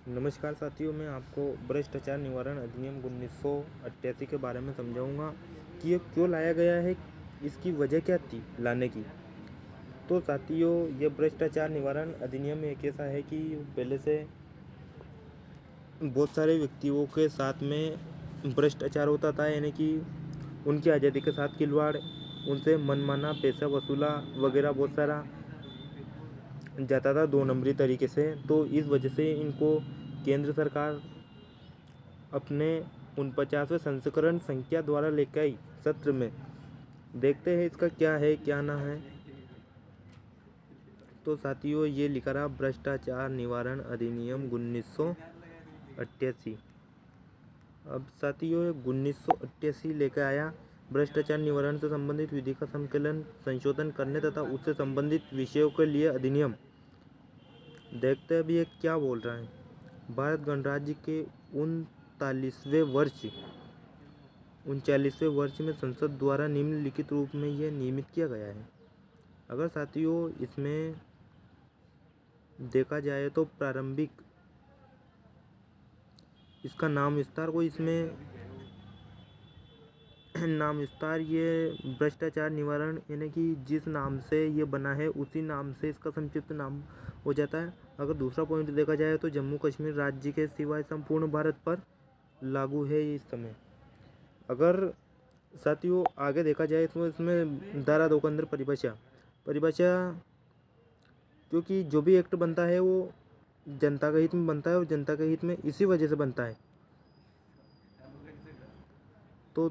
नमस्कार साथियों, मैं आपको भ्रष्टाचार निवारण अधिनियम 1988 के बारे में समझाऊंगा कि ये क्यों लाया गया है, इसकी वजह क्या थी लाने की। तो साथियों, ये भ्रष्टाचार निवारण अधिनियम एक ऐसा है कि पहले से बहुत सारे व्यक्तियों के साथ में भ्रष्टाचार होता था, यानी कि उनकी आज़ादी के साथ खिलवाड़, उनसे मनमाना पैसा वसूला वगैरह बहुत सारा जाता था 2 नंबरी तरीके से। तो इस वजह से इनको केंद्र सरकार अपने 49वें संस्करण संख्या द्वारा लेकर आई सत्र में। देखते हैं इसका क्या है क्या ना है। तो साथियों, ये लिखा रहा भ्रष्टाचार निवारण अधिनियम 1988। अब साथियों, 1988 लेकर आया भ्रष्टाचार निवारण से संबंधित विधि का संशोधन करने तथा उससे संबंधित विषयों के लिए अधिनियम। देखते हैं अभी ये क्या बोल रहा है। भारत गणराज्य के 39वें वर्ष में संसद द्वारा निम्नलिखित रूप में यह नियमित किया गया है। अगर साथियों इसमें देखा जाए तो प्रारंभिक इसका नाम विस्तार को इसमें नाम विस्तार ये भ्रष्टाचार निवारण, यानी कि जिस नाम से ये बना है उसी नाम से इसका संक्षिप्त नाम हो जाता है। अगर दूसरा पॉइंट देखा जाए तो जम्मू कश्मीर राज्य के सिवाय संपूर्ण भारत पर लागू है इस समय। अगर साथियों आगे देखा जाए तो इसमें धारा 2 के अंदर परिभाषा क्योंकि जो भी एक्ट बनता है वो जनता के हित में बनता है और जनता के हित में इसी वजह से बनता है। तो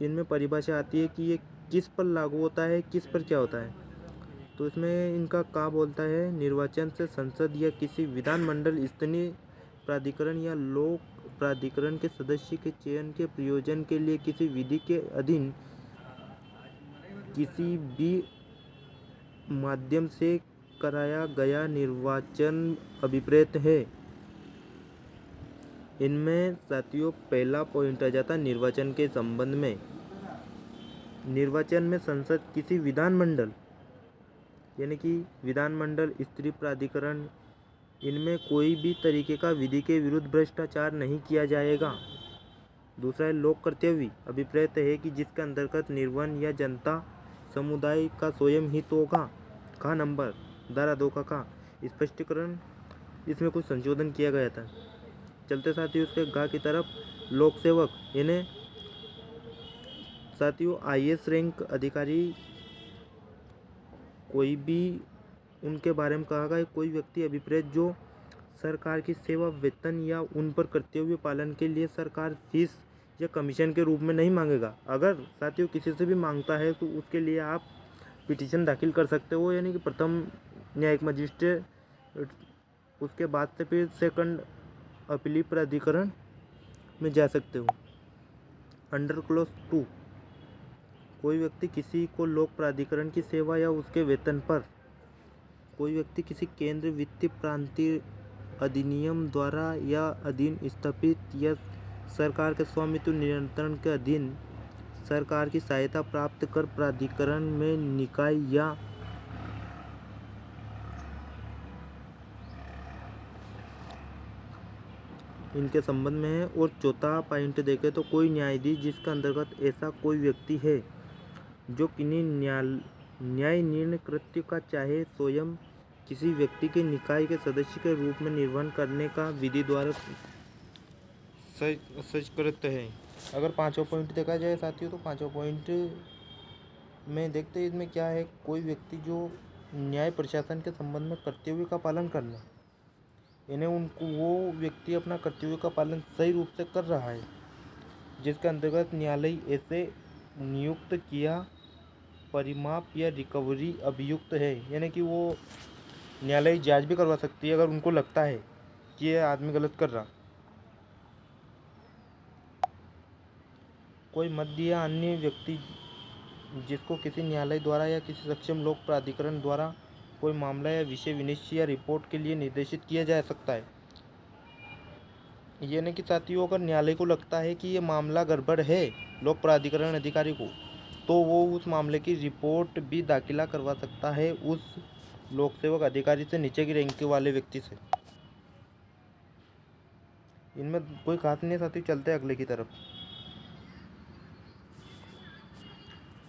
इनमें परिभाषा आती है कि ये किस पर लागू होता है, किस पर क्या होता है। तो इसमें इनका क्या बोलता है, निर्वाचन से संसद या किसी विधानमंडल स्तरीय प्राधिकरण या लोक प्राधिकरण के सदस्य के चयन के प्रयोजन के लिए किसी विधि के अधीन किसी भी माध्यम से कराया गया निर्वाचन अभिप्रेत है। इनमें साथियों पहला पॉइंट आ जाता है निर्वाचन के संबंध में। निर्वाचन में संसद किसी विधानमंडल यानी कि विधानमंडल स्तरीय प्राधिकरण, इनमें कोई भी तरीके का विधि के विरुद्ध भ्रष्टाचार नहीं किया जाएगा। दूसरा है लोक कर्तव्य अभिप्रेत है कि जिसके अंतर्गत निर्वन या जनता समुदाय का स्वयं हित होगा। का नंबर धारा 2 का स्पष्टीकरण, इसमें कुछ संशोधन किया गया था। चलते साथियों उसके गा की तरफ लोक सेवक, यानी साथियों IAS रैंक अधिकारी, कोई भी उनके बारे में कहा गया कोई व्यक्ति अभिप्रेत जो सरकार की सेवा वेतन या उन पर कर्तव्य पालन के लिए सरकार फीस या कमीशन के रूप में नहीं मांगेगा। अगर साथियों किसी से भी मांगता है तो उसके लिए आप पिटीशन दाखिल कर सकते हो, यानी कि प्रथम न्यायिक मजिस्ट्रेट, उसके बाद से फिर सेकंड अपीली प्राधिकरण में जा सकते हो। अंडर क्लॉज 2, कोई व्यक्ति किसी को लोक प्राधिकरण की सेवा या उसके वेतन पर, कोई व्यक्ति किसी केंद्र वित्तीय प्रांतीय अधिनियम द्वारा या अधीन स्थापित या सरकार के स्वामित्व नियंत्रण के अधीन सरकार की सहायता प्राप्त कर प्राधिकरण में निकाय या इनके संबंध में है। और चौथा पॉइंट देखें तो कोई न्यायाधीश जिसके अंतर्गत ऐसा कोई व्यक्ति है जो किन्हीं न्याय निर्णय कृत्य का चाहे स्वयं किसी व्यक्ति के निकाय के सदस्य के रूप में निर्वहन करने का विधि द्वारा सशर्त है। अगर पांचवा पॉइंट देखा जाए साथियों तो पांचवा पॉइंट में देखते हैं इसमें क्या है, कोई व्यक्ति जो न्याय प्रशासन के संबंध में कर्तव्य का पालन करना, यानी उनको वो व्यक्ति अपना कर्तव्य का पालन सही रूप से कर रहा है, जिसके अंतर्गत न्यायालय ऐसे नियुक्त किया परिमाप या रिकवरी अभियुक्त है, यानी कि वो न्यायालय जांच भी करवा सकती है अगर उनको लगता है कि ये आदमी गलत कर रहा। कोई मध्य या अन्य व्यक्ति जिसको किसी न्यायालय द्वारा या किसी सक्षम लोक प्राधिकरण द्वारा कोई मामला या विषय विनिश्चय या रिपोर्ट के लिए निर्देशित किया जा सकता है। यानी कि साथियों अगर न्यायालय को लगता है कि ये मामला गड़बड़ है लोक प्राधिकरण अधिकारी को, तो वो उस मामले की रिपोर्ट भी दाखिला करवा सकता है उस लोक सेवक अधिकारी से नीचे की रैंक वाले व्यक्ति से। इनमें कोई खास नहीं है साथियों। चलते हैं अगले की तरफ।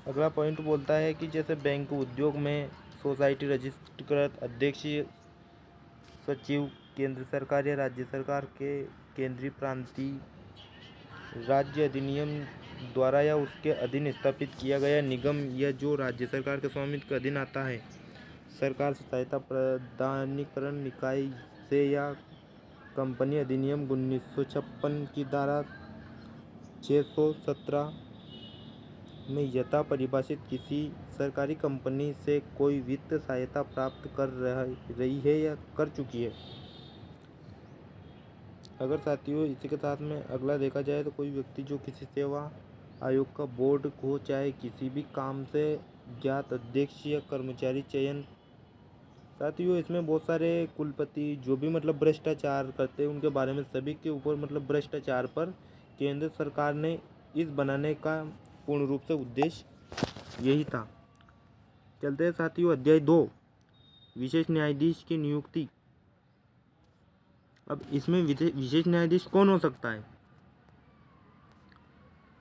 अगला पॉइंट बोलता है कि जैसे बैंक उद्योग में सोसाइटी रजिस्ट्रीकृत अध्यक्ष सचिव केंद्र सरकार या राज्य सरकार के केंद्रीय प्रांतीय राज्य अधिनियम द्वारा या उसके अधीन स्थापित किया गया निगम या जो राज्य सरकार के स्वामित्व के अधीन आता है, सरकार से सहायता प्रदानीकरण निकाय से या कंपनी अधिनियम 1956 की धारा 617 में यथा परिभाषित किसी सरकारी कंपनी से कोई वित्त सहायता प्राप्त कर रही है या कर चुकी है। अगर साथियों इसी के साथ में अगला देखा जाए तो कोई व्यक्ति जो किसी सेवा आयोग का बोर्ड को चाहे किसी भी काम से ज्ञात अध्यक्ष या कर्मचारी चयन। साथियों इसमें बहुत सारे कुलपति जो भी मतलब भ्रष्टाचार करते हैं उनके बारे में सभी के ऊपर मतलब भ्रष्टाचार पर केंद्र सरकार ने इस बनाने का पूर्ण रूप से उद्देश्य यही था। चलते हैं साथियों अध्याय 2 विशेष न्यायाधीश की नियुक्ति। अब इसमें विशेष न्यायाधीश कौन हो सकता है?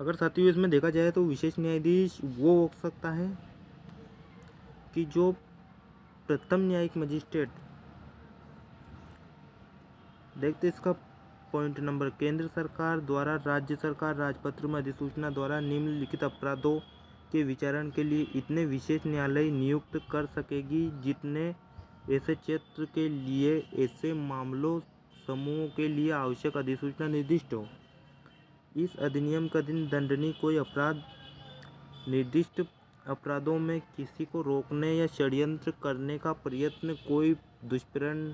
अगर साथियों इसमें देखा जाए तो विशेष न्यायाधीश वो हो सकता है कि जो प्रथम न्यायिक मजिस्ट्रेट। देखते इसका पॉइंट नंबर। केंद्र सरकार द्वारा राज्य सरकार राजपत्र में अधिसूचना द्वारा निम्नलिखित अपराधों के विचारण के लिए इतने विशेष न्यायालय नियुक्त कर सकेगी जितने ऐसे क्षेत्र के लिए ऐसे मामलों समूहों के लिए आवश्यक अधिसूचना निर्दिष्ट हो। इस अधिनियम का अधीन दंडनीय कोई अपराध निर्दिष्ट अपराधों में किसी को रोकने या षड्यंत्र करने का प्रयत्न, कोई दुष्प्रेरण,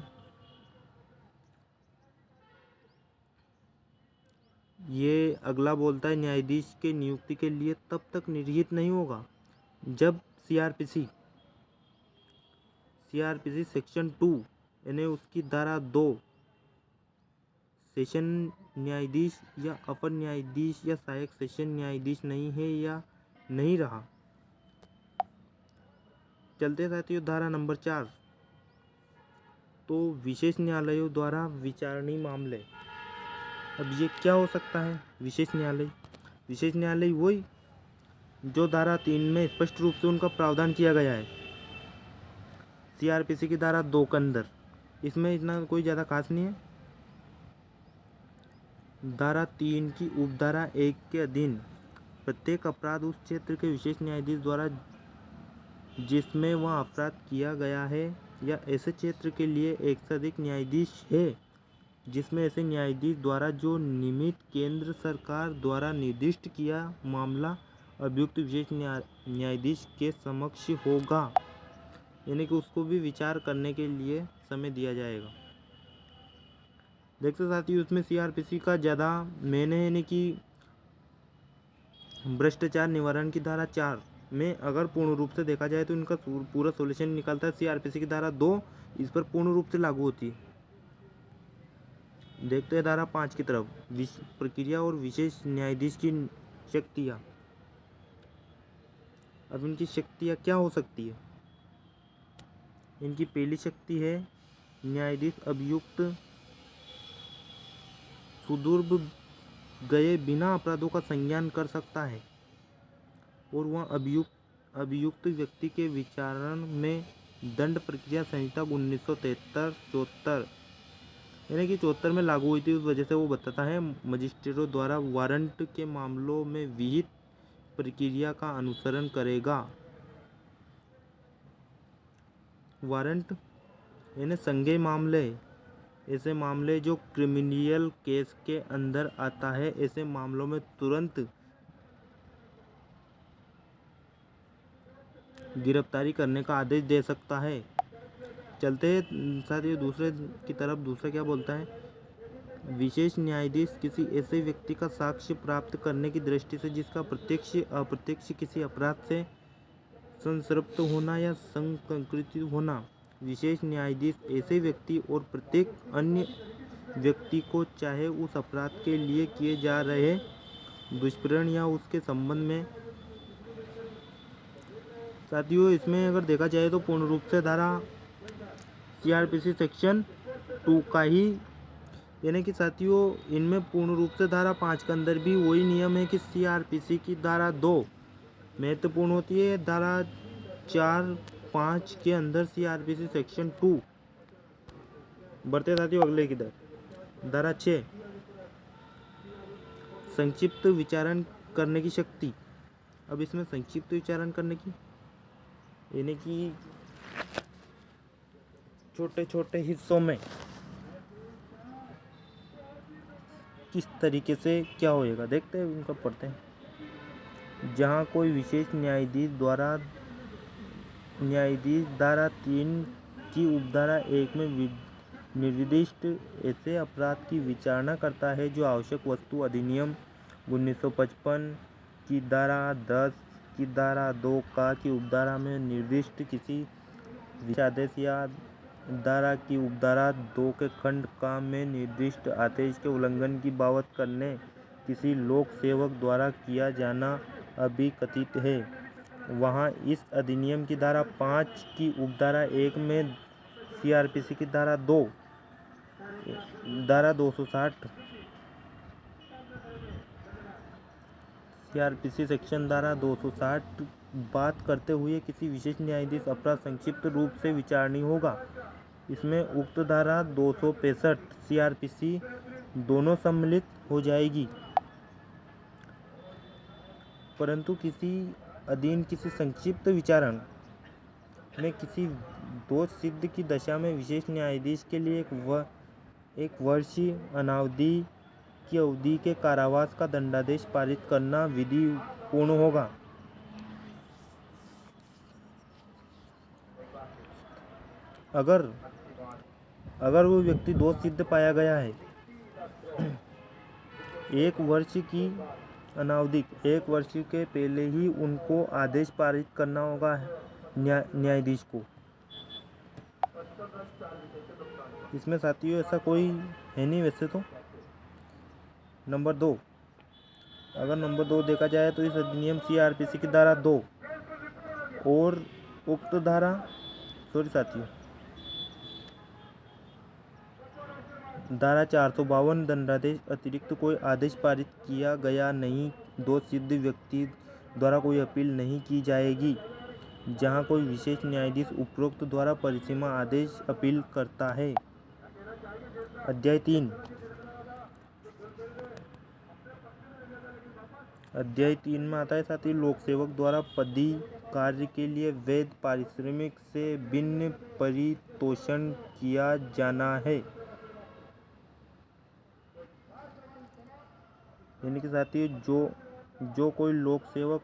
ये अगला बोलता है न्यायाधीश के नियुक्ति के लिए तब तक निर्हित नहीं होगा जब सीआरपीसी सेक्शन 2 यानी उसकी धारा 2 सेशन न्यायाधीश या अपर न्यायाधीश या सहायक सेशन न्यायाधीश नहीं है या नहीं रहा। चलते साथियों धारा नंबर 4 तो विशेष न्यायालयों द्वारा विचारणीय मामले। अब ये क्या हो सकता है? विशेष न्यायालय वही जो धारा 3 में स्पष्ट रूप से उनका प्रावधान किया गया है सीआरपीसी की धारा 2 के अंदर। इसमें इतना कोई ज़्यादा खास नहीं है। धारा 3 की उपधारा 1 के अधीन प्रत्येक अपराध उस क्षेत्र के विशेष न्यायाधीश द्वारा जिसमें वह अपराध किया गया है या ऐसे क्षेत्र के लिए एक से अधिक न्यायाधीश है जिसमें ऐसे न्यायाधीश द्वारा जो निमित्त केंद्र सरकार द्वारा निर्दिष्ट किया मामला अभियुक्त विशेष न्यायाधीश के समक्ष होगा, यानी कि उसको भी विचार करने के लिए समय दिया जाएगा। देखते साथियों उसमें सीआरपीसी का ज़्यादा मेन है, यानी कि भ्रष्टाचार निवारण की धारा 4 में अगर पूर्ण रूप से देखा जाए तो इनका पूरा सॉल्यूशन निकलता है। सीआरपीसी की धारा 2 इस पर पूर्ण रूप से लागू होती है। देखते हैं धारा 5 की तरफ प्रक्रिया और विशेष न्यायाधीश की शक्तियाँ। अब इनकी शक्तियाँ क्या हो सकती है? इनकी पहली शक्ति है न्यायाधीश अभियुक्त सुदूर गए बिना अपराधों का संज्ञान कर सकता है और वह अभियुक्त व्यक्ति के विचारण में दंड प्रक्रिया संहिता 1973 यानी कि 74 में लागू हुई थी। उस वजह से वो बताता है मजिस्ट्रेटों द्वारा वारंट के मामलों में विहित प्रक्रिया का अनुसरण करेगा। वारंट यानी संज्ञेय मामले, ऐसे मामले जो क्रिमिनल केस के अंदर आता है, ऐसे मामलों में तुरंत गिरफ्तारी करने का आदेश दे सकता है। चलते साथ ही दूसरे की तरफ दूसरा क्या बोलता है? विशेष न्यायाधीश किसी ऐसे व्यक्ति का साक्ष्य प्राप्त करने की दृष्टि से जिसका प्रत्यक्ष अप्रत्यक्ष किसी अपराध से संतृप्त होना या संकृति होना। विशेष न्यायाधीश ऐसे व्यक्ति और प्रत्येक अन्य व्यक्ति को चाहे उस अपराध के लिए किए जा रहे दुष्प्रेरण या उसके संबंध में। साथियों इसमें अगर देखा जाए तो पूर्ण रूप से धारा सीआरपीसी सेक्शन 2 का ही यानी कि साथियों इनमें पूर्ण रूप से धारा 5 के अंदर भी वही नियम है कि सीआरपीसी की धारा 2 महत्वपूर्ण होती है। धारा 4-5 के अंदर सीआरपीसी सेक्शन 2। बढ़ते साथियों अगले की तरफ। धारा 6 संक्षिप्त विचारण करने की शक्ति। अब इसमें संक्षिप्त विचारण करने की यानी कि छोटे छोटे हिस्सों में किस तरीके से क्या होएगा देखते हैं, उनका पढ़ते हैं। जहाँ कोई विशेष न्यायाधीश धारा 3 की उपधारा 1 में निर्दिष्ट ऐसे अपराध की विचारणा करता है जो आवश्यक वस्तु अधिनियम 1955 की धारा 10 की धारा 2 का की उपधारा में निर्दिष्ट किसी विशेषादेश या धारा की उपधारा 2 के खंड का में निर्दिष्ट आदेश के उल्लंघन की बाबत करने किसी लोक सेवक द्वारा किया जाना अभिकथित है। वहाँ इस अधिनियम की धारा 5 की उपधारा 1 में सीआरपीसी की धारा 260 सीआरपीसी सेक्शन धारा 260 बात करते हुए किसी विशेष न्यायाधीश अपराध संक्षिप्त रूप से विचारणीय होगा। इसमें उक्त धारा 265 सीआरपीसी दोनों सम्मिलित हो जाएगी। परंतु किसी अधीन किसी संक्षिप्त विचारण में किसी दोष सिद्ध की दशा में विशेष न्यायाधीश के लिए एक वर्षीय अनावधि की अवधि के कारावास का दंडादेश पारित करना विधि पूर्ण होगा। अगर वो व्यक्ति दोष सिद्ध पाया गया है, 1 वर्ष की अनावधि 1 वर्ष के पहले ही उनको आदेश पारित करना होगा न्यायाधीश को। इसमें साथियों ऐसा कोई है नहीं वैसे तो। नंबर 2, अगर नंबर 2 देखा जाए तो इस अधिनियम सीआरपीसी की धारा 2 और उक्त धारा धारा 452 दंडादेश अतिरिक्त कोई आदेश पारित किया गया नहीं, दोष सिद्ध व्यक्ति द्वारा कोई अपील नहीं की जाएगी। जहां कोई विशेष न्यायाधीश उपरोक्त द्वारा परिसीमा आदेश अपील करता है। अध्याय 3 में आता है साथ ही लोक सेवक द्वारा पदी कार्य के लिए वैध पारिश्रमिक से भिन्न परितोषण किया जाना है। यानी कि साथियों जो कोई लोक सेवक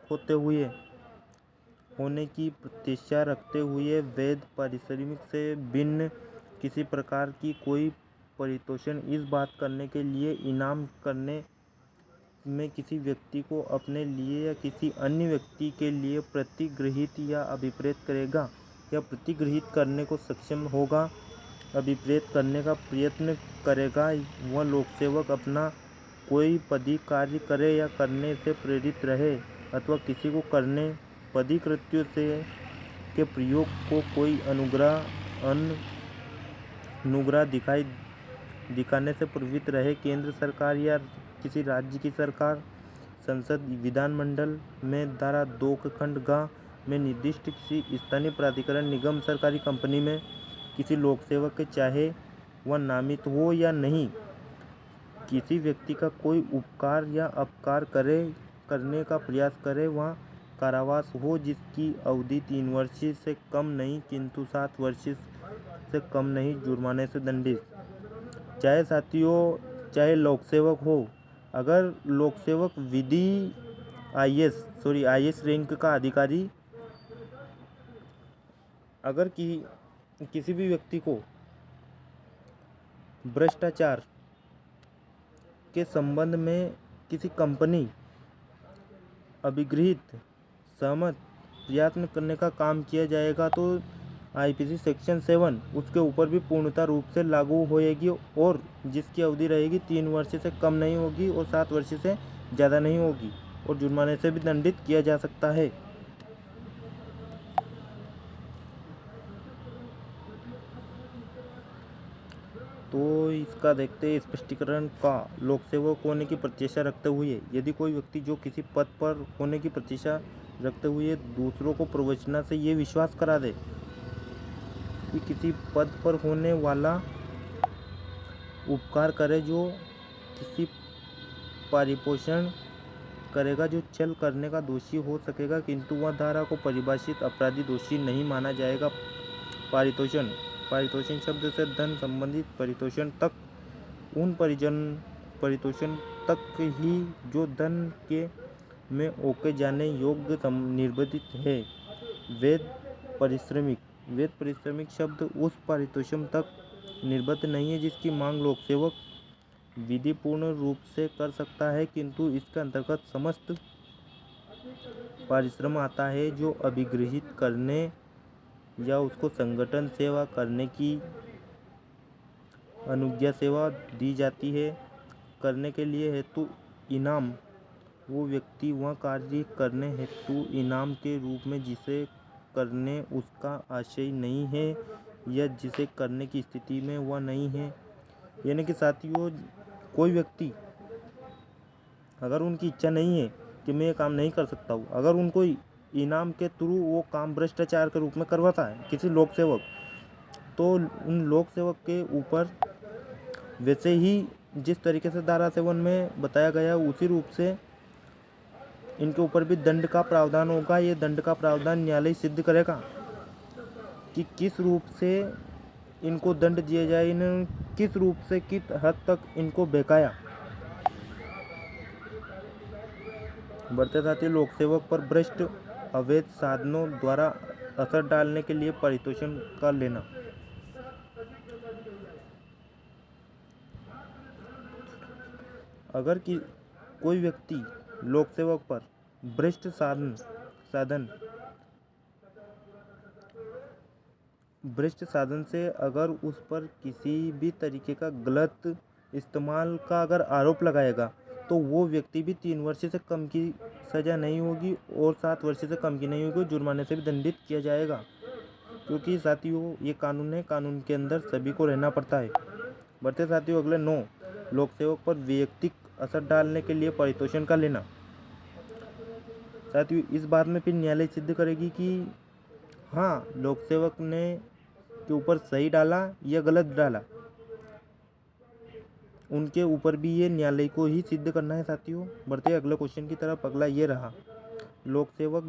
होने की प्रत्याशा रखते हुए वैध पारिश्रमिक से भिन्न किसी प्रकार की कोई परितोषण इस बात करने के लिए इनाम करने में किसी व्यक्ति को अपने लिए या किसी अन्य व्यक्ति के लिए प्रतिगृहित या अभिप्रेत करेगा या प्रतिगृहित करने को सक्षम होगा, अभिप्रेत करने का प्रयत्न करेगा, वह लोकसेवक अपना कोई पदी कार्य करे या करने से प्रेरित रहे अथवा किसी को करने पदी कृत्यों से के प्रयोग को कोई अनुग्रह दिखाने से प्रवृत्त रहे, केंद्र सरकार या किसी राज्य की सरकार, संसद, विधानमंडल में धारा 2 के खंड ग में निर्दिष्ट किसी स्थानीय प्राधिकरण, निगम, सरकारी कंपनी में किसी लोकसेवक के चाहे वह नामित हो या नहीं, किसी व्यक्ति का कोई उपकार या अपकार करने का प्रयास करे, वहाँ कारावास हो जिसकी अवधि 3 वर्ष से कम नहीं किंतु 7 वर्ष से कम नहीं, जुर्माने से दंडित। चाहे लोकसेवक हो, अगर लोकसेवक विधि आईएएस रैंक का अधिकारी अगर किसी भी व्यक्ति को भ्रष्टाचार के संबंध में किसी कंपनी अभिगृहित सहमत प्रयत्न करने का काम किया जाएगा तो आईपीसी सेक्शन 7 उसके ऊपर भी पूर्णतः रूप से लागू होएगी और जिसकी अवधि रहेगी 3 वर्ष से कम नहीं होगी और 7 वर्ष से ज़्यादा नहीं होगी और जुर्माने से भी दंडित किया जा सकता है। तो इसका देखते हैं स्पष्टीकरण का। लोक सेवक होने की प्रत्याशा रखते हुए, यदि कोई व्यक्ति जो किसी पद पर होने की प्रत्याशा रखते हुए दूसरों को प्रवचना से ये विश्वास करा दे कि किसी पद पर होने वाला उपकार करे, जो किसी पारिपोषण करेगा, जो छल करने का दोषी हो सकेगा, किंतु वह धारा को परिभाषित अपराधी दोषी नहीं माना जाएगा। पारितोषण शब्द से धन संबंधित परितोषण तक, उन परितोषण तक ही जो धन के में ओके जाने योग्य निर्बंधित है। वेद परिश्रमिक शब्द उस पारितोषण तक निर्बद्ध नहीं है जिसकी मांग लोक सेवक विधिपूर्ण रूप से कर सकता है, किंतु इसके अंतर्गत समस्त परिश्रम आता है जो अभिगृहित करने या उसको संगठन सेवा करने की अनुज्ञा सेवा दी जाती है। करने के लिए हेतु इनाम, वो व्यक्ति वह कार्य करने हेतु इनाम के रूप में जिसे करने उसका आशय नहीं है या जिसे करने की स्थिति में वह नहीं है। यानी कि साथियों, कोई व्यक्ति अगर उनकी इच्छा नहीं है कि मैं ये काम नहीं कर सकता हूँ, अगर उनको इनाम के थ्रू वो काम भ्रष्टाचार के रूप में करवाता है किसी लोक सेवक, तो उन लोक सेवक के ऊपर वैसे ही जिस तरीके से धारा 7 में बताया गया उसी रूप से इनके ऊपर भी दंड का प्रावधान होगा। ये दंड का प्रावधान न्यायालय सिद्ध करेगा कि किस रूप से इनको दंड दिया जाए, इन किस रूप से किस हद तक इनको बहकाया। बढ़ते साथी, लोक सेवक पर भ्रष्ट अवैध साधनों द्वारा असर डालने के लिए पारितोषण का लेना। अगर कोई व्यक्ति लोक सेवक पर भ्रष्ट साधन से अगर उस पर किसी भी तरीके का गलत इस्तेमाल का अगर आरोप लगाएगा, तो वो व्यक्ति भी 3 वर्ष से कम की सज़ा नहीं होगी और 7 वर्ष से कम की नहीं होगी, जुर्माने से भी दंडित किया जाएगा। क्योंकि साथियों, ये कानून है, कानून के अंदर सभी को रहना पड़ता है। बढ़ते साथियों, अगले 9, लोक सेवक पर वैयक्तिक असर डालने के लिए पारितोषण का लेना। साथियों, इस बात में फिर न्यायालय सिद्ध करेगी कि हाँ, लोक सेवक ने के ऊपर सही डाला या गलत डाला, उनके ऊपर भी ये न्यायालय को ही सिद्ध करना है। साथियों, बढ़ते अगले क्वेश्चन की तरफ। अगला ये रहा, लोक सेवक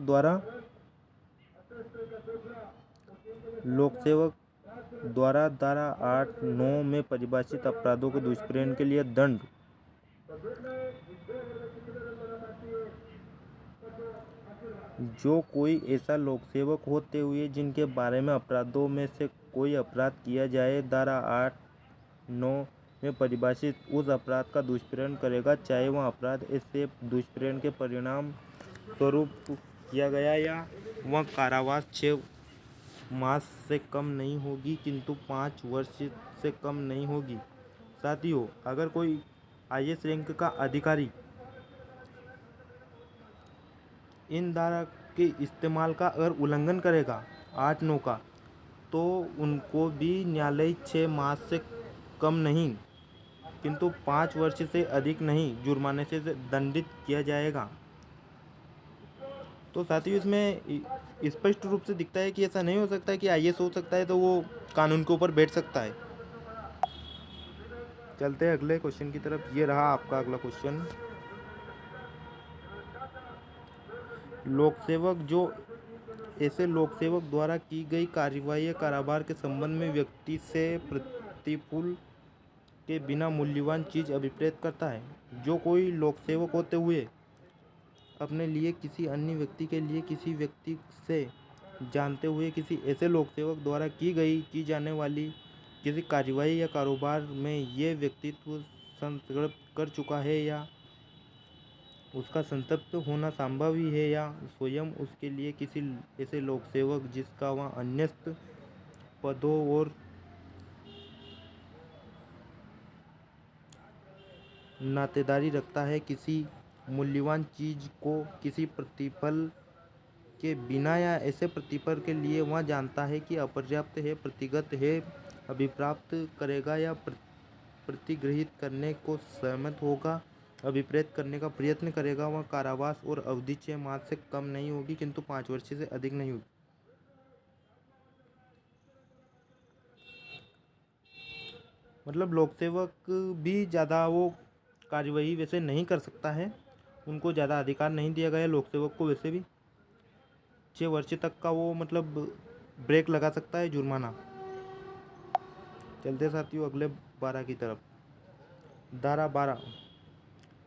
द्वारा धारा 8-9 में परिभाषित अपराधों के दुष्प्रेरण के लिए दंड। जो कोई ऐसा लोक सेवक होते हुए जिनके बारे में अपराधों में से कोई अपराध किया जाए, धारा 8-9 में परिभाषित उस अपराध का दुष्प्रेरण करेगा, चाहे वह अपराध ऐसे दुष्प्रेरण के परिणाम स्वरूप किया गया या वह कारावास 6 मास से कम नहीं होगी, किंतु 5 वर्ष से कम नहीं होगी। साथियों, अगर कोई IAS रैंक का अधिकारी इन धारा के इस्तेमाल का अगर उल्लंघन करेगा 8-9 का, तो उनको भी न्यायालय 6 मास से कम नहीं किंतु 5 वर्ष से अधिक नहीं, जुर्माने से दंडित किया जाएगा। तो साथियों, इसमें स्पष्ट रूप से दिखता है कि ऐसा नहीं हो सकता है कि IAS हो सकता है तो वो कानून के ऊपर बैठ सकता है। चलते हैं अगले क्वेश्चन की तरफ। ये रहा आपका अगला क्वेश्चन। लोक सेवक जो ऐसे लोक सेवक द्वारा की गई कार्यवाही या कारोबार के संबंध में व्यक्ति से प्रतिफल के बिना मूल्यवान चीज़ अभिप्रेत करता है। जो कोई लोक सेवक होते हुए अपने लिए किसी अन्य व्यक्ति के लिए किसी व्यक्ति से जानते हुए किसी ऐसे लोक सेवक द्वारा की जाने वाली किसी कार्यवाही या कारोबार में ये व्यक्तित्व संतृप्त कर चुका है या उसका संतृप्त होना संभव ही है, या स्वयं उसके लिए किसी ऐसे लोक सेवक जिसका वह अन्यस्त पदों और नातेदारी रखता है, किसी मूल्यवान चीज़ को किसी प्रतिफल के बिना या ऐसे प्रतिफल के लिए वह जानता है कि अपर्याप्त है, प्रतिगत है, अभिप्राप्त करेगा या प्रतिगृहित करने को सहमत होगा, अभिप्रेत करने का प्रयत्न करेगा, वह कारावास और अवधि 6 मास से कम नहीं होगी किंतु 5 वर्ष से अधिक नहीं होगी। मतलब लोक सेवक भी ज़्यादा वो कार्यवाही वैसे नहीं कर सकता है, उनको ज़्यादा अधिकार नहीं दिया गया लोक सेवक को। वैसे भी 6 वर्ष तक का वो मतलब ब्रेक लगा सकता है, जुर्माना। चलते साथियों अगले 12 की तरफ। धारा 12,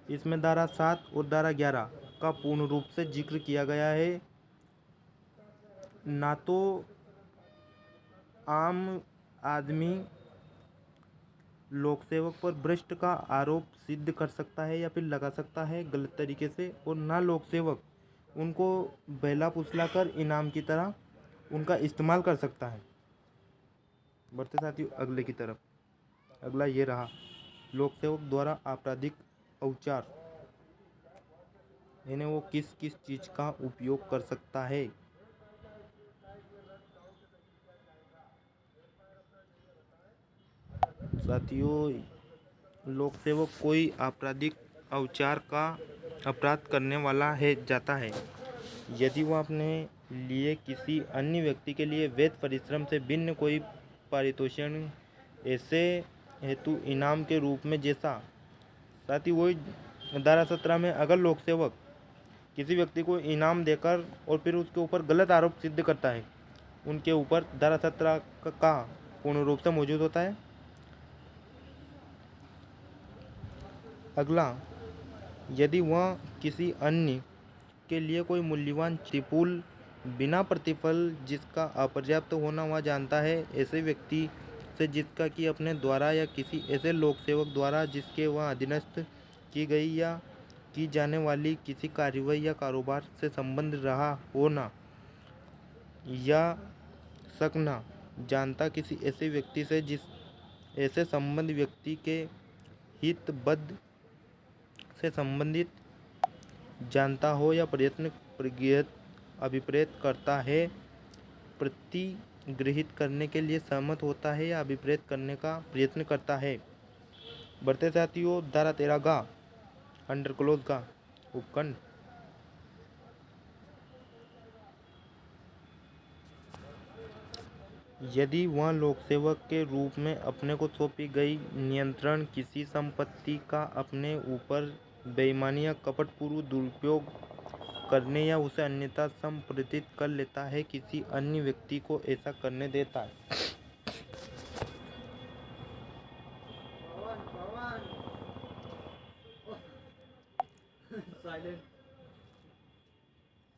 इसमें धारा 7 और धारा 11 का पूर्ण रूप से जिक्र किया गया है। ना तो आम आदमी लोक सेवक पर भ्रष्ट का आरोप सिद्ध कर सकता है या फिर लगा सकता है गलत तरीके से, और ना लोक सेवक उनको बहला फुसलाकर इनाम की तरह उनका इस्तेमाल कर सकता है। बढ़ते साथियों अगले की तरफ। अगला ये रहा, लोक सेवक द्वारा आपराधिक औचार, यानी वो किस किस चीज़ का उपयोग कर सकता है। साथियों लोक सेवक कोई आपराधिक औचार का अपराध करने वाला है जाता है यदि वह अपने लिए किसी अन्य व्यक्ति के लिए वैध परिश्रम से भिन्न कोई पारितोषिक ऐसे हेतु इनाम के रूप में, जैसा साथ ही वही धारा 17 में अगर लोक सेवक किसी व्यक्ति को इनाम देकर और फिर उसके ऊपर गलत आरोप सिद्ध करता है, उनके ऊपर धारा 17 का पूर्ण रूप से मौजूद होता है। अगला, यदि वह किसी अन्य के लिए कोई मूल्यवान त्रिपुल बिना प्रतिफल जिसका अपर्याप्त होना वह जानता है, ऐसे व्यक्ति से जिसका कि अपने द्वारा या किसी ऐसे लोक सेवक द्वारा जिसके वह अधीनस्थ की गई या की जाने वाली किसी कार्यवाही या कारोबार से संबंध रहा होना या सकना जानता, किसी ऐसे व्यक्ति से जिस ऐसे संबंध व्यक्ति के हितबद्ध से संबंधित जानता हो या प्रयत्न प्रगृहित अभिप्रेत करता है, प्रतिगृहित करने के लिए सहमत होता है या अभिप्रेत करने का प्रयत्न करता है। बढ़ते साथियों धारा 13 का अंडर क्लोज का उपखंड। यदि वह लोक सेवक के रूप में अपने को सौंपी गई नियंत्रण किसी संपत्ति का अपने ऊपर बेईमानी या कपटपूर्व दुरुपयोग करने या उसे अन्यथा संप्रेषित कर लेता है, किसी अन्य व्यक्ति को ऐसा करने देता है।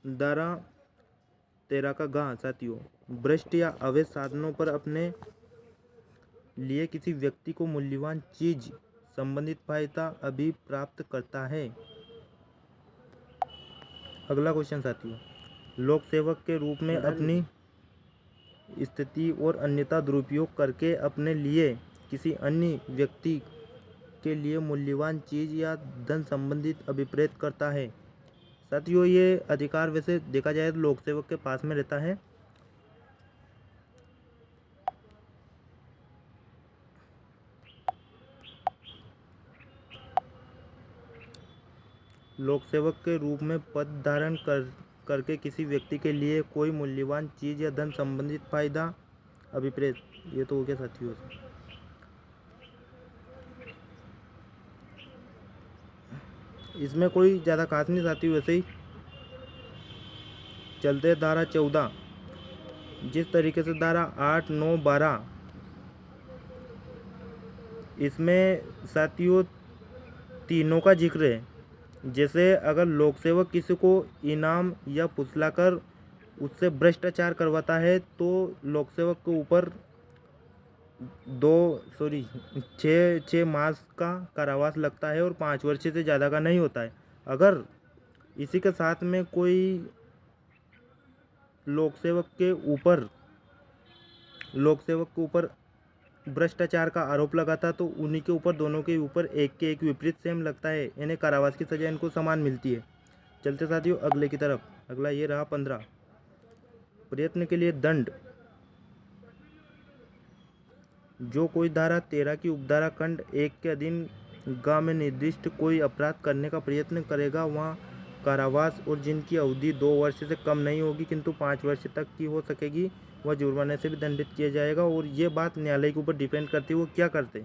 धारा 13 का गा साथियों, भ्रष्ट या अवैध साधनों पर अपने लिए किसी व्यक्ति को मूल्यवान चीज संबंधित फायदा अभी प्राप्त करता है। अगला क्वेश्चन साथियों, लोक सेवक के रूप में अपनी स्थिति और अन्यथा दुरुपयोग करके अपने लिए किसी अन्य व्यक्ति के लिए मूल्यवान चीज या धन संबंधित अभिप्रेत करता है। साथियों ये अधिकार वैसे देखा जाए तो लोक सेवक के पास में रहता है। लोक सेवक के रूप में पद धारण करके किसी व्यक्ति के लिए कोई मूल्यवान चीज या धन संबंधित फायदा अभिप्रेत, ये तो हो गया साथियों। इसमें कोई ज़्यादा खास नहीं साथियों, वैसे ही चलते धारा 14। जिस तरीके से धारा 8, 9, 12 इसमें साथियों तीनों का जिक्र है। जैसे अगर लोक सेवक किसी को इनाम या फुसलाकर उससे भ्रष्टाचार करवाता है तो लोक सेवक के ऊपर 6 मास का कारावास लगता है और 5 वर्ष से ज़्यादा का नहीं होता है। अगर इसी के साथ में कोई लोक सेवक के ऊपर भ्रष्टाचार का आरोप लगाता तो उन्हीं के ऊपर, दोनों के ऊपर एक के एक विपरीत सेम लगता है, इन्हें कारावास की सजा इनको समान मिलती है। चलते साथियों अगले की तरफ। अगला ये रहा 15, प्रयत्न के लिए दंड। जो कोई धारा 13 की उपधारा खंड 1 के अधीन ग में निर्दिष्ट कोई अपराध करने का प्रयत्न करेगा वहाँ कारावास और जिनकी अवधि 2 वर्ष से कम नहीं होगी किंतु 5 वर्ष तक की हो सकेगी वह जुर्माने से भी दंडित किया जाएगा। और ये बात न्यायालय के ऊपर डिपेंड करती है वो क्या करते।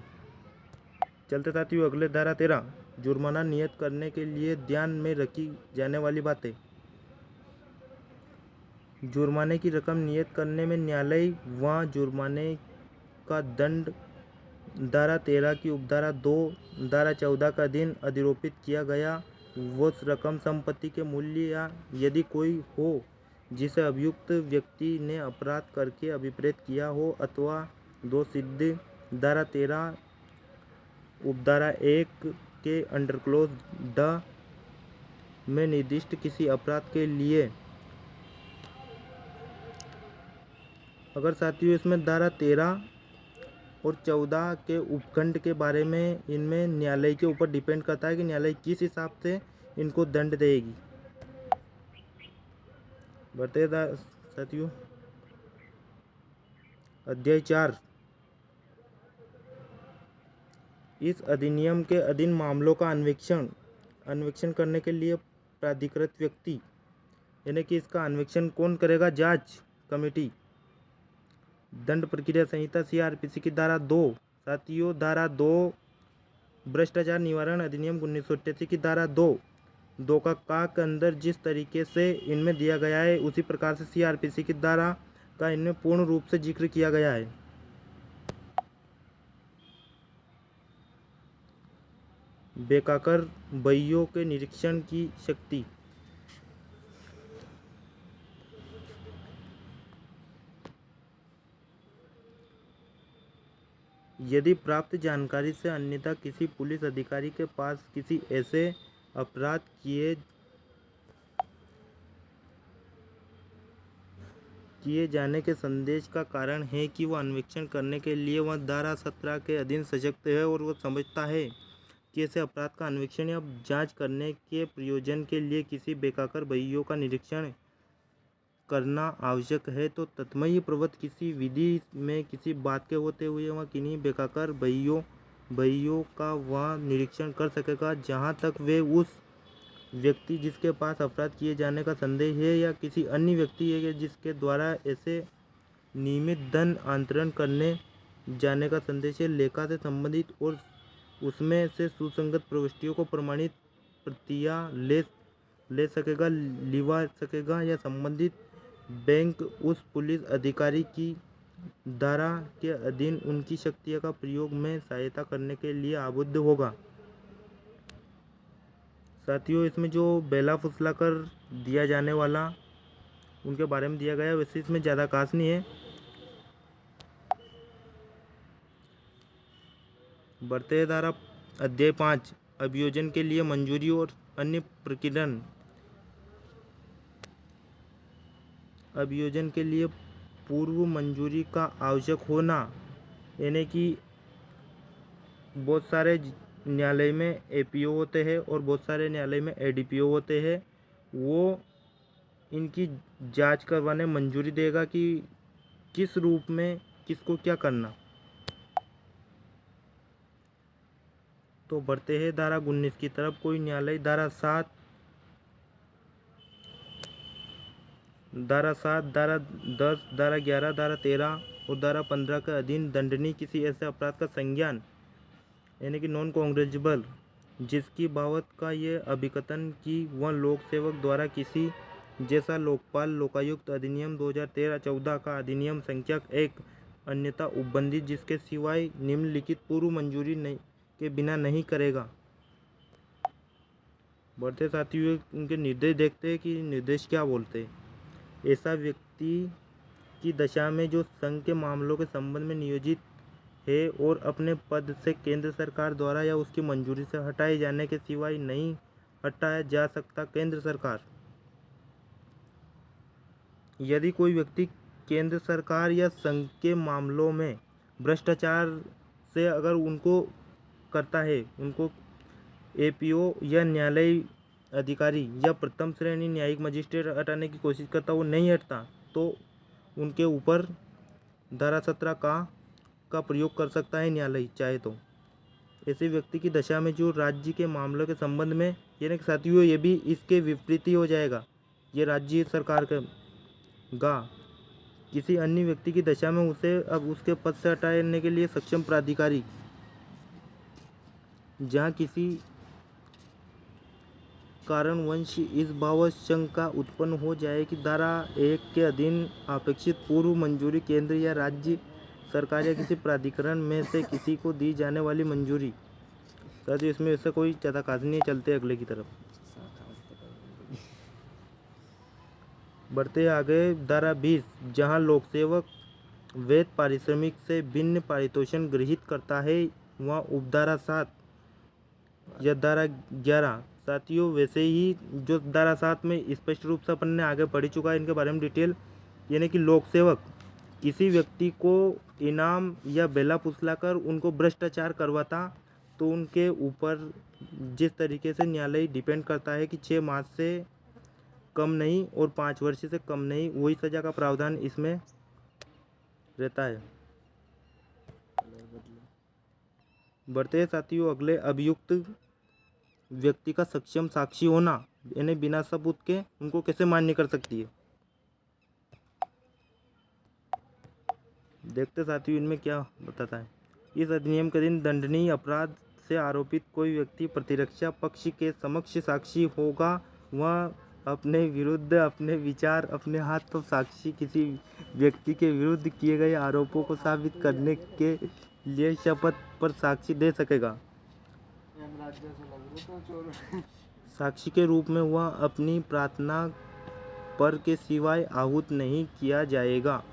चलते साथियों अगले धारा 13 जुर्माना नियत करने के लिए ध्यान में रखी जाने वाली बातें। जुर्माने की रकम नियत करने में न्यायालय वहाँ जुर्माने का दंड धारा 13 की उपधारा 2 धारा 14 का अधीन अधिरोपित किया गया वो रकम संपत्ति के मूल्य या यदि कोई हो जिसे अभियुक्त व्यक्ति ने अपराध करके अभिप्रेत किया हो अथवा 2 सिद्ध धारा 13 उपधारा 1 के अंडर क्लोज ड में निर्दिष्ट किसी अपराध के लिए अगर साथियों इसमें धारा 13 और 14 के उपखंड के बारे में इनमें न्यायालय के ऊपर डिपेंड करता है कि न्यायालय किस हिसाब से इनको दंड देगी। बढ़ते साथियों अध्याय 4 इस अधिनियम के अधीन मामलों का अन्वेषण करने के लिए प्राधिकृत व्यक्ति यानी कि इसका अन्वेषण कौन करेगा? जांच कमेटी। दंड प्रक्रिया संहिता CRPC की धारा 2 साथियों धारा 2 भ्रष्टाचार निवारण अधिनियम 1988 की धारा 2 का के अंदर जिस तरीके से इनमें दिया गया है उसी प्रकार से CRPC की धारा का इनमें पूर्ण रूप से जिक्र किया गया है। बेकाकर बहियों के निरीक्षण की शक्ति। यदि प्राप्त जानकारी से अन्यथा किसी पुलिस अधिकारी के पास किसी ऐसे अपराध किए जाने के संदेश का कारण है कि वह अन्वेषण करने के लिए वह धारा 17 के अधीन सशक्त है और वह समझता है कि ऐसे अपराध का अन्वेषण या जांच करने के प्रयोजन के लिए किसी बेकाकर बहियों का निरीक्षण करना आवश्यक है तो तत्मय प्रवृत्त किसी विधि में किसी बात के होते हुए वह किन्हीं बेकाकर बहियों का वह निरीक्षण कर सकेगा जहां तक वे उस व्यक्ति जिसके पास अपराध किए जाने का संदेह है या किसी अन्य व्यक्ति है जिसके द्वारा ऐसे नियमित धन अंतरण करने जाने का संदेश है लेखा से संबंधित और उसमें से सुसंगत प्रविष्टियों को प्रमाणित प्रतियां ले सकेगा लिवा सकेगा या संबंधित बैंक उस पुलिस अधिकारी की धारा के अधीन उनकी शक्तियों का प्रयोग में सहायता करने के लिए आबद्ध होगा। साथियों इसमें जो बेला फुसला कर दिया जाने वाला उनके बारे में दिया गया वैसे इसमें ज़्यादा खास नहीं है। बढ़ते धारा अध्याय 5 अभियोजन के लिए मंजूरी और अन्य प्रक्रियाएं। अभियोजन के लिए पूर्व मंजूरी का आवश्यक होना यानी कि बहुत सारे न्यायालय में APO होते हैं और बहुत सारे न्यायालय में ADPO होते हैं वो इनकी जांच करवाने मंजूरी देगा कि किस रूप में किसको क्या करना। तो बढ़ते हैं धारा 19 की तरफ। कोई न्यायालय धारा 7 धारा 10 धारा 11 धारा 13 और धारा 15 के अधीन दंडनीय किसी ऐसे अपराध का संज्ञान यानी कि नॉन कॉग्निजेबल जिसकी बाबत का ये अभिकथन कि वह लोक सेवक द्वारा किसी जैसा लोकपाल लोकायुक्त अधिनियम 2013-14 का अधिनियम संख्या 1 अन्यथा उपबंधित जिसके सिवाय निम्नलिखित पूर्व मंजूरी के बिना नहीं करेगा। बढ़ते साथियों उनके निर्देश देखते हैं कि निर्देश क्या बोलते हैं। ऐसा व्यक्ति की दशा में जो संघ के मामलों के संबंध में नियोजित है और अपने पद से केंद्र सरकार द्वारा या उसकी मंजूरी से हटाए जाने के सिवाय नहीं हटाया जा सकता। केंद्र सरकार यदि कोई व्यक्ति केंद्र सरकार या संघ के मामलों में भ्रष्टाचार से अगर उनको करता है उनको APO या न्यायालय अधिकारी या प्रथम श्रेणी न्यायिक मजिस्ट्रेट हटाने की कोशिश करता वो नहीं हटता तो उनके ऊपर धारा 17 का का प्रयोग कर सकता है न्यायालय चाहे तो। ऐसे व्यक्ति की दशा में जो राज्य के मामलों के संबंध में, यानी कि साथियों ये भी इसके विपरीत ही हो जाएगा। ये राज्य सरकार का किसी अन्य व्यक्ति की दशा में उसे अब उसके पद से हटाने के लिए सक्षम प्राधिकारी, जहाँ किसी कारणवश इस भावशंका उत्पन्न हो जाए कि धारा 1 के अधीन अपेक्षित पूर्व मंजूरी केंद्र या राज्य सरकार या किसी प्राधिकरण में से किसी को दी जाने वाली मंजूरी। सर इसमें ऐसा कोई ज़्यादा खास नहीं, चलते अगले की तरफ बढ़ते आगे। धारा 20, जहां लोक सेवक वेद पारिश्रमिक से भिन्न पारितोषण गृहीत करता है, वहाँ उपधारा 7 या धारा 11 साथियों वैसे ही जो धारा 7 में स्पष्ट रूप से अपन ने आगे पढ़ चुका है इनके बारे में डिटेल, यानी कि लोक सेवक किसी व्यक्ति को इनाम या बेला फुसलाकर उनको भ्रष्टाचार करवाता तो उनके ऊपर जिस तरीके से न्यायालय डिपेंड करता है कि 6 मास से कम नहीं और 5 वर्ष से कम नहीं, वही सजा का प्रावधान इसमें रहता है। बढ़ते हैं साथियों अगले। अभियुक्त व्यक्ति का सक्षम साक्षी होना, यानी बिना सबूत के उनको कैसे मान्य कर सकती है। देखते साथियों इनमें क्या बताता है। इस अधिनियम के अधीन दंडनीय अपराध से आरोपित कोई व्यक्ति प्रतिरक्षा पक्ष के समक्ष साक्षी होगा। वह अपने विरुद्ध अपने विचार, अपने हाथ तो साक्षी किसी व्यक्ति के विरुद्ध किए गए आरोपों को साबित करने के लिए शपथ पर साक्षी दे सकेगा। साक्षी के रूप में वह अपनी प्रार्थना पर के सिवाय आहूत नहीं किया जाएगा।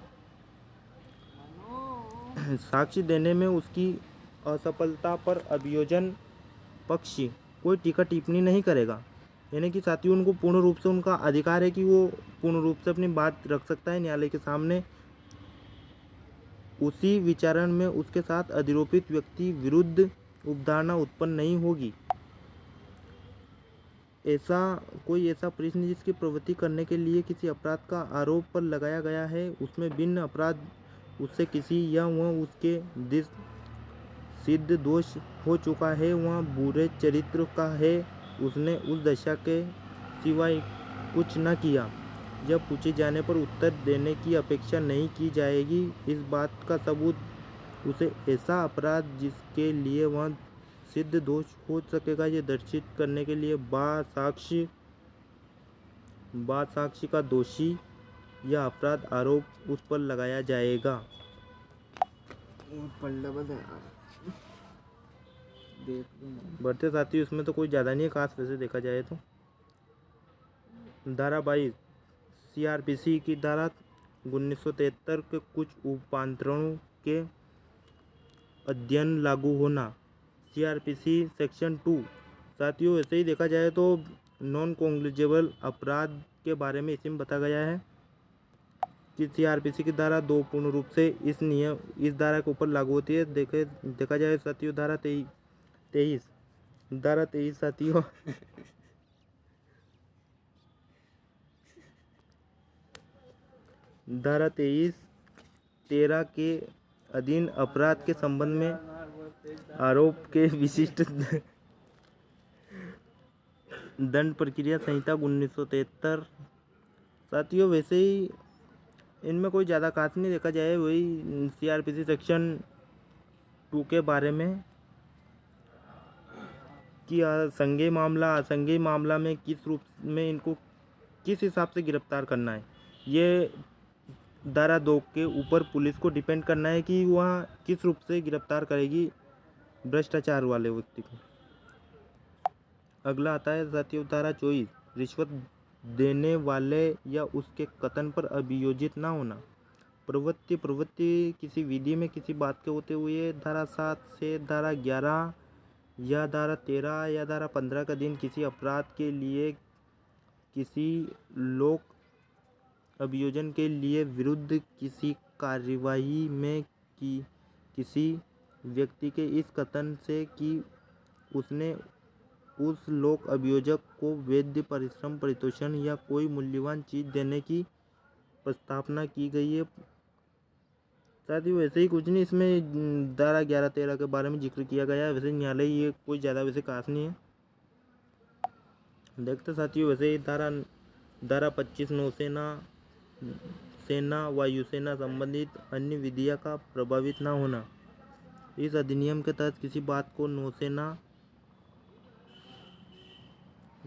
साक्षी देने में उसकी असफलता पर अभियोजन पक्ष कोई टीका टिप्पणी नहीं करेगा, यानी कि साथियों उनको पूर्ण रूप से उनका अधिकार है कि वो पूर्ण रूप से अपनी बात रख सकता है न्यायालय के सामने। उसी विचारण में उसके साथ अधिरोपित व्यक्ति विरुद्ध उपधारणा उत्पन्न नहीं होगी। ऐसा प्रश्न जिसकी प्रवृत्ति करने के लिए किसी अपराध का आरोप पर लगाया गया है, उसमें भिन्न अपराध उससे किसी या वह उसके दिस सिद्ध दोष हो चुका है, वह बुरे चरित्र का है, उसने उस दशा के सिवाय कुछ न किया, जब पूछे जाने पर उत्तर देने की अपेक्षा नहीं की जाएगी। इस बात का सबूत उसे ऐसा अपराध जिसके लिए वह सिद्ध दोष हो सकेगा, ये दर्शित करने के लिए बाद साक्षी का दोषी या अपराध आरोप उस पर लगाया जाएगा। बढ़ते साथी उसमें तो कोई ज़्यादा नहीं है खास वैसे देखा जाए तो। धारा 22 CRPC की धारा 1973 के कुछ उपांतरणों के अध्ययन लागू होना। CRPC सेक्शन 2 साथियों ऐसे ही देखा जाए तो नॉन कॉग्निजेबल अपराध के बारे में इसमें बताया गया है कि CRPC की धारा 2 पूर्ण रूप से इस धारा के ऊपर लागू होती है। देखा जाए साथियों धारा 23 साथियों धारा 13 के अधीन अपराध के संबंध में आरोप के विशिष्ट दंड प्रक्रिया संहिता 1973 साथियों वैसे ही इनमें कोई ज़्यादा खास नहीं देखा जाए। वही CRPC सेक्शन 2 के बारे में कि संज्ञेय मामला में किस रूप में इनको किस हिसाब से गिरफ्तार करना है। ये धारा 2 के ऊपर पुलिस को डिपेंड करना है कि वह किस रूप से गिरफ्तार करेगी भ्रष्टाचार वाले व्यक्ति को। अगला आता है साथियों धारा 24 रिश्वत देने वाले या उसके कथन पर अभियोजित ना होना। प्रवृत्ति किसी विधि में किसी बात के होते हुए धारा 7 से धारा 11 या धारा 13 या धारा 15 का दिन किसी अपराध के लिए किसी लोक अभियोजन के लिए विरुद्ध किसी कार्यवाही में किसी व्यक्ति के इस कथन से कि उसने उस लोक अभियोजक को वैध परिश्रम परितोषण या कोई मूल्यवान चीज़ देने की प्रस्तावना की गई है, साथियों वैसे ही कुछ नहीं, इसमें धारा 11-13 के बारे में जिक्र किया गया है। वैसे न्यायालय ये कोई ज़्यादा वैसे खास नहीं है। देखते साथियों वैसे ही धारा 25 नौसेना सेना वायुसेना संबंधित अन्य विधियां का प्रभावित न होना। इस अधिनियम के तहत किसी बात को नौसेना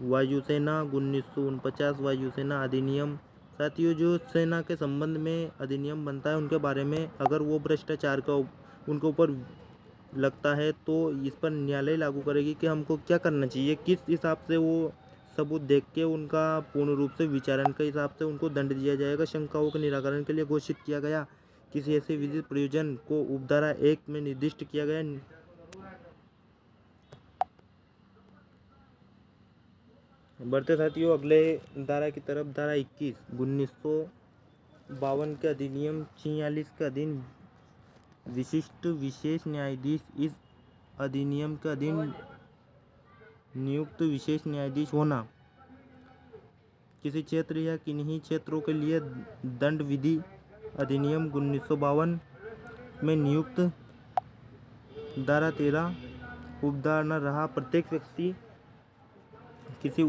वायुसेना 1949 वायुसेना अधिनियम। साथियों जो सेना के संबंध में अधिनियम बनता है उनके बारे में अगर वो भ्रष्टाचार का उनके ऊपर लगता है तो इस पर न्यायालय लागू करेगी कि हमको क्या करना चाहिए, किस हिसाब से वो सबूत देख के उनका पूर्ण रूप से विचारण के हिसाब से उनको दंड दिया जाएगा। शंकाओं के निराकरण के लिए घोषित किया गया किसी ऐसे विधि प्रयोजन को उपधारा 1 में निर्दिष्ट किया गया। बढ़ते साथियों अगले धारा की तरफ। धारा 21 1952 के अधिनियम 46 के अधीन विशिष्ट विशेष न्यायाधीश। इस अधिनियम के अधीन नियुक्त विशेष न्यायाधीश होना। किसी क्षेत्र या किन्हीं क्षेत्रों के लिए दंड विधि अधिनियम 1952 में नियुक्त। धारा 13 उपधारा रहा प्रत्येक व्यक्ति किसी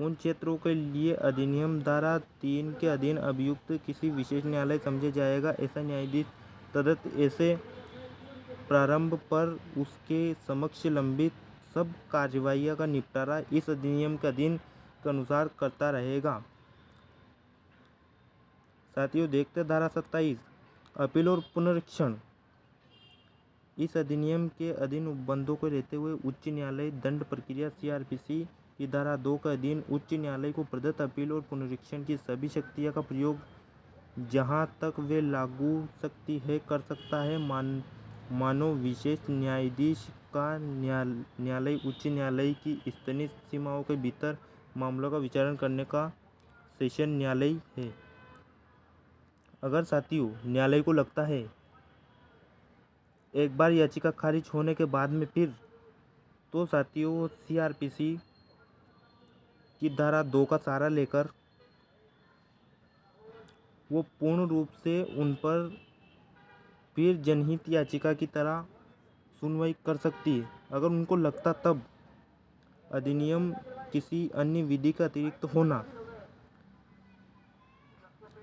उन क्षेत्रों के लिए अधिनियम धारा 3 के अधीन अभियुक्त किसी विशेष न्यायालय समझे जाएगा। ऐसा न्यायाधीश तदत ऐसे प्रारंभ पर उसके समक्ष लंबित सब कार्यवाहियों का निपटारा इस अधिनियम के अधीन के अनुसार करता रहेगा। साथियों देखते धारा 27 अपील और पुनरीक्षण। इस अधिनियम के अधीन उपबंधों को रहते हुए उच्च न्यायालय दंड प्रक्रिया CRPC की धारा 2 के अधीन उच्च न्यायालय को प्रदत्त अपील और पुनरीक्षण की सभी शक्तियों का प्रयोग जहां तक वे लागू सकती है कर सकता है। मानव विशेष न्यायाधीश का न्यायालय उच्च न्यायालय की स्थानीय सीमाओं के भीतर मामलों का विचारण करने का सेशन न्यायालय है। अगर साथियों न्यायालय को लगता है एक बार याचिका खारिज होने के बाद में फिर तो साथियों CRPC की धारा 2 का सहारा लेकर वो पूर्ण रूप से उन पर फिर जनहित याचिका की तरह सुनवाई कर सकती है अगर उनको लगता तब अधिनियम किसी अन्य विधि का अतिरिक्त होना।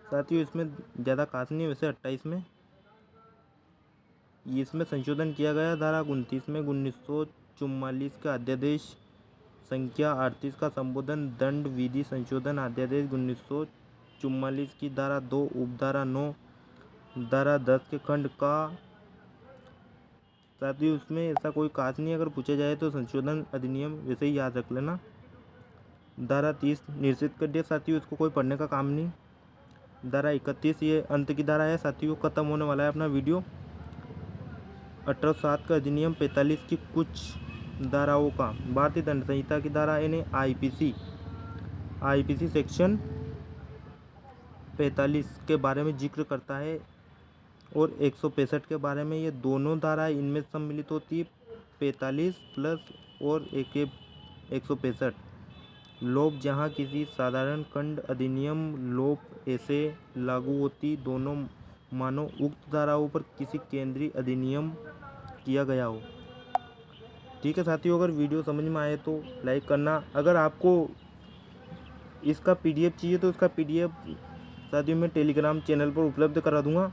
साथियों इसमें ज़्यादा खास नहीं है। वैसे 28 में इसमें संशोधन किया गया धारा 29 में 1944 का अध्यादेश संख्या 38 का संबोधन दंड विधि संशोधन अध्यादेश 1944 की धारा 2 उपधारा 9 धारा 10 के खंड का। साथियों उसमें ऐसा कोई खास नहीं, अगर पूछा जाए तो संशोधन अधिनियम वैसे ही याद रख लेना। धारा 30 निश्चित कर दिया साथियों, इसको कोई पढ़ने का काम नहीं। धारा 31 ये अंत की धारा है साथियों, खत्म होने वाला है अपना वीडियो। 1807 का अधिनियम 45 की कुछ धाराओं का भारतीय दंड संहिता की धारा यानी IPC सेक्शन 45 के बारे में जिक्र करता है और 165 के बारे में। ये दोनों धारा इनमें सम्मिलित होती है 45 प्लस और 165। लोप जहाँ किसी साधारण खंड अधिनियम लोप ऐसे लागू होती दोनों मानो उक्त धाराओं पर किसी केंद्रीय अधिनियम किया गया हो। ठीक है साथियों, अगर वीडियो समझ में आए तो लाइक करना। अगर आपको इसका PDF चाहिए तो इसका PDF साथियों मैं टेलीग्राम चैनल पर उपलब्ध करा दूंगा।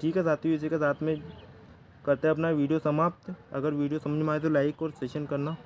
ठीक है साथियों, इसी के साथ में करते हैं अपना वीडियो समाप्त। अगर वीडियो समझ में आए तो लाइक और सेशन करना।